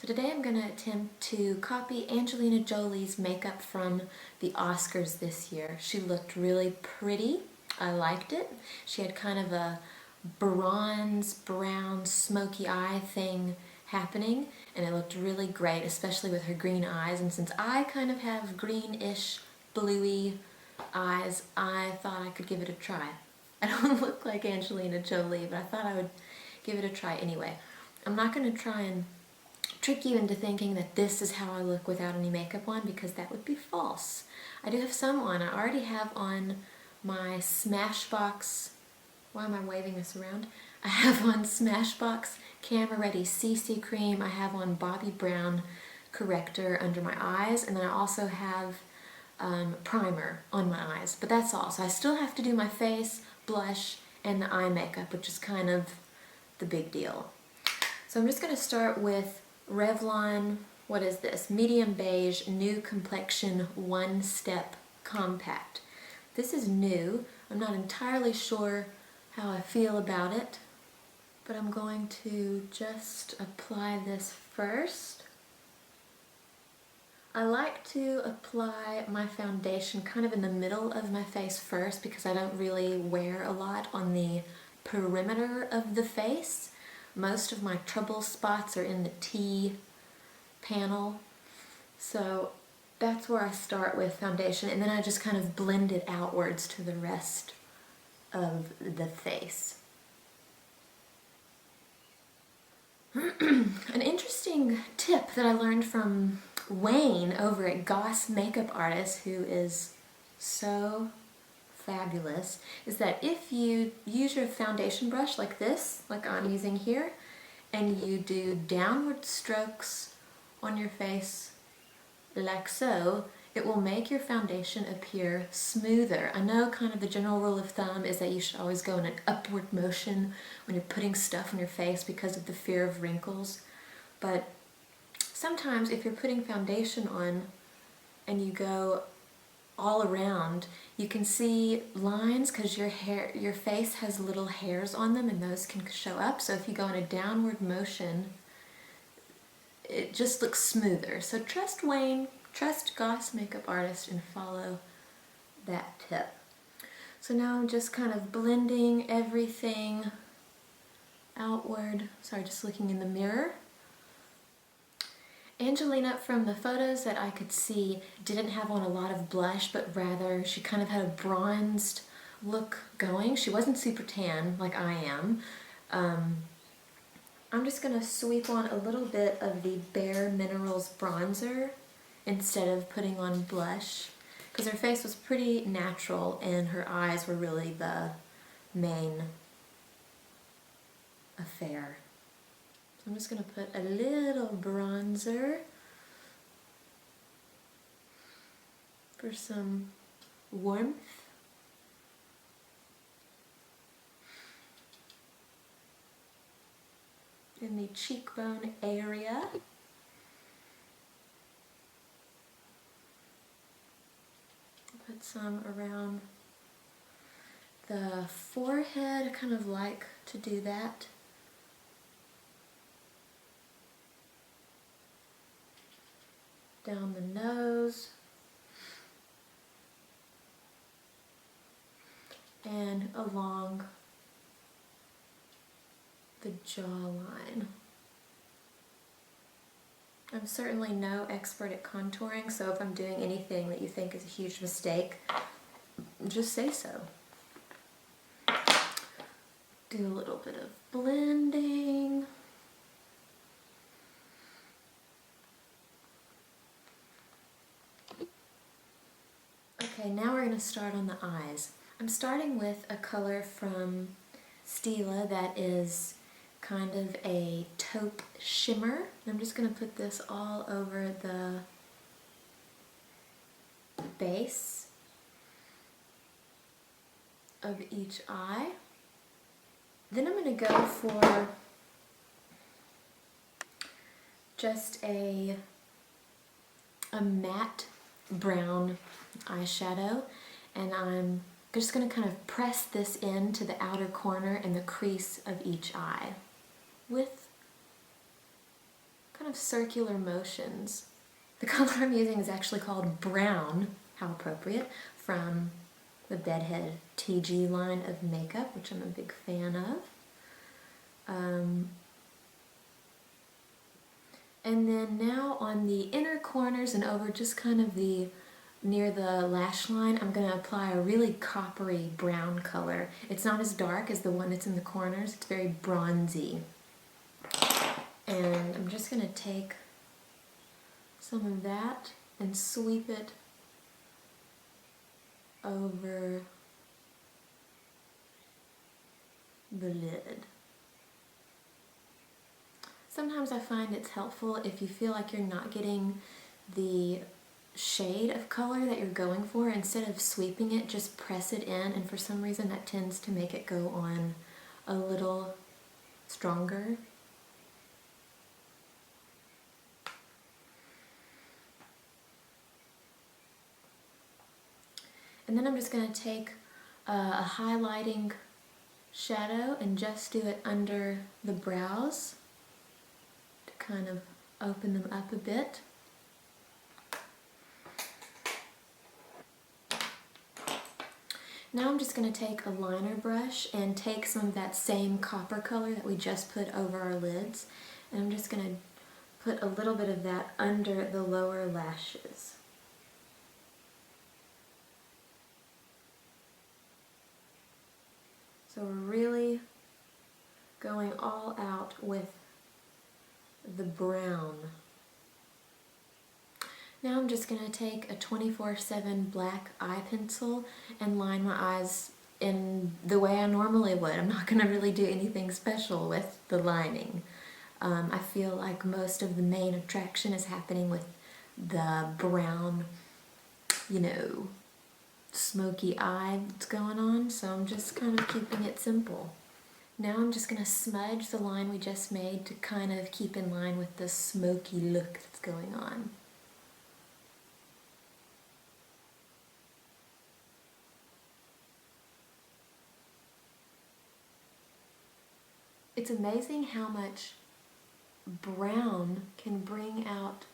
So today I'm going to attempt to copy Angelina Jolie's makeup from the Oscars this year. She looked really pretty. I liked it. She had kind of a bronze, brown, smoky eye thing happening, and it looked really great, especially with her green eyes. And since I kind of have greenish, bluey eyes, I thought I could give it a try. I don't look like Angelina Jolie, but I thought I would give it a try anyway. I'm not going to try and trick you into thinking that this is how I look without any makeup on, because that would be false. I do have some on. I already have on my Smashbox, why am I waving this around? I have on Smashbox Camera Ready CC Cream. I have on Bobbi Brown Corrector under my eyes, and then I also have primer on my eyes, but that's all. So I still have to do my face, blush, and the eye makeup, which is kind of the big deal. So I'm just going to start with Revlon, what is this? Medium Beige New Complexion One Step Compact. This is new. I'm not entirely sure how I feel about it, but I'm going to just apply this first. I like to apply my foundation kind of in the middle of my face first, because I don't really wear a lot on the perimeter of the face. Most of my trouble spots are in the T panel, so that's where I start with foundation, and then I just kind of blend it outwards to the rest of the face. An interesting tip that I learned from Wayne over at Goss Makeup Artist, who is so fabulous, is that if you use your foundation brush like this, like I'm using here, and you do downward strokes on your face like so, it will make your foundation appear smoother. I know kind of the general rule of thumb is that you should always go in an upward motion when you're putting stuff on your face because of the fear of wrinkles, but sometimes if you're putting foundation on and you go all around, you can see lines because your face has little hairs on them, and those can show up. So if you go in a downward motion, it just looks smoother. So trust Wayne, trust Goss Makeup Artist, and follow that tip. So now I'm just kind of blending everything outward. Sorry, just looking in the mirror. Angelina, from the photos that I could see, didn't have on a lot of blush, but rather she kind of had a bronzed look going. She wasn't super tan like I am. I'm just going to sweep on a little bit of the Bare Minerals bronzer instead of putting on blush, because her face was pretty natural and her eyes were really the main affair. I'm just going to put a little bronzer for some warmth. In the cheekbone area. Put some around the forehead. I kind of like to do that. Down the nose, and along the jawline. I'm certainly no expert at contouring, so if I'm doing anything that you think is a huge mistake, just say so. Do a little bit of blending. Okay, now we're going to start on the eyes. I'm starting with a color from Stila that is kind of a taupe shimmer. I'm just going to put this all over the base of each eye. Then I'm going to go for just a matte brown eyeshadow, and I'm just going to kind of press this into the outer corner and the crease of each eye with kind kind of circular motions. The color I'm using is actually called Brown, how appropriate, from the Bedhead TIGI line of makeup, which I'm a big fan of. And then now on the inner corners and over just kind of near the lash line, I'm going to apply a really coppery brown color. It's not as dark as the one that's in the corners, it's very bronzy. And I'm just going to take some of that and sweep it over the lid. Sometimes I find it's helpful if you feel like you're not getting the shade of color that you're going for, instead of sweeping it, just press it in, and for some reason that tends to make it go on a little stronger. And then I'm just going to take a highlighting shadow and just do it under the brows to kind of open them up a bit. Now I'm just going to take a liner brush and take some of that same copper color that we just put over our lids, and I'm just going to put a little bit of that under the lower lashes. So we're really going all out with the brown. Now I'm just going to take a 24/7 black eye pencil and line my eyes in the way I normally would. I'm not going to really do anything special with the lining. I feel like most of the main attraction is happening with the brown, you know, smoky eye that's going on, so I'm just kind of keeping it simple. Now I'm just going to smudge the line we just made to kind of keep in line with the smoky look that's going on. It's amazing how much brown can bring out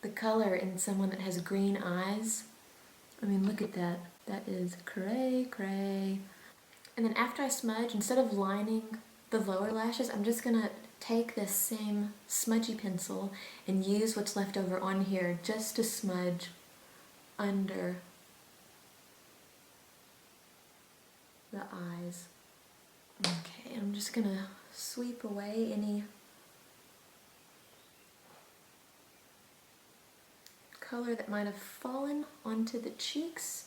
the color in someone that has green eyes. I mean, look at that. That is cray cray. And then after I smudge, instead of lining the lower lashes, I'm just gonna take this same smudgy pencil and use what's left over on here just to smudge under the eyes. Okay, I'm just gonna sweep away any color that might have fallen onto the cheeks.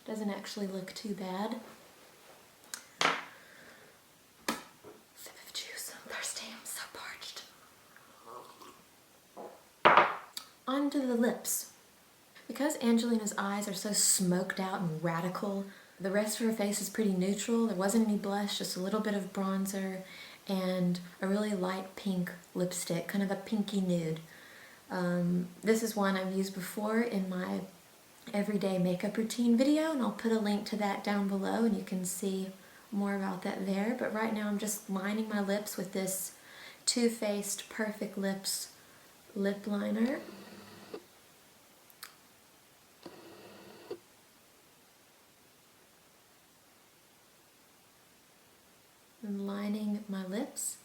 Doesn't actually look too bad. Sip of juice. I'm thirsty. I'm so parched. Onto the lips. Because Angelina's eyes are so smoked out and radical, the rest of her face is pretty neutral. There wasn't any blush, just a little bit of bronzer and a really light pink lipstick, kind of a pinky nude. This is one I've used before in my everyday makeup routine video, and I'll put a link to that down below and you can see more about that there. But right now I'm just lining my lips with this Too Faced Perfect Lips lip liner. I'm lining my lips.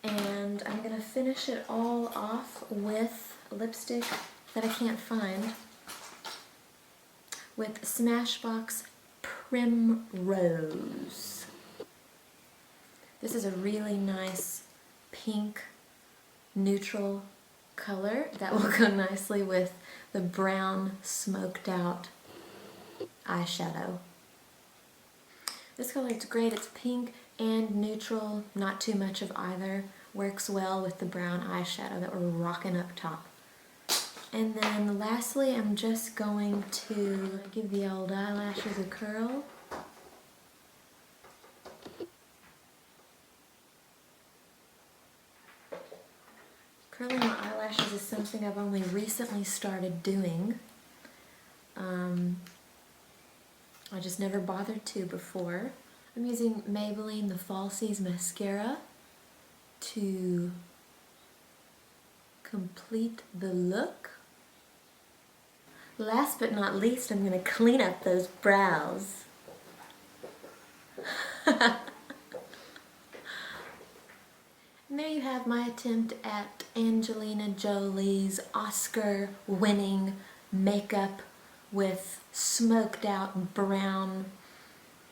And I'm going to finish it all off with a lipstick that I can't find, with Smashbox Primrose. This is a really nice pink neutral color that will go nicely with the brown smoked out eyeshadow. This color is great. It's pink and neutral, not too much of either. Works well with the brown eyeshadow that we're rocking up top. And then lastly, I'm just going to give the old eyelashes a curl. Curling my eyelashes is something I've only recently started doing. I just never bothered to before. I'm using Maybelline the Falsies mascara to complete the look. Last but not least, I'm going to clean up those brows. And there you have my attempt at Angelina Jolie's Oscar-winning makeup with smoked out brown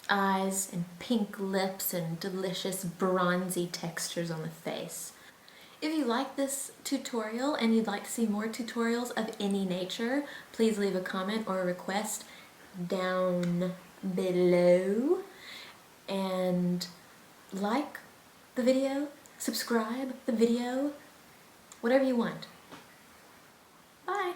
eyes and pink lips and delicious bronzy textures on the face. If you like this tutorial and you'd like to see more tutorials of any nature, please leave a comment or a request down below. And like the video, subscribe the video, whatever you want. Bye!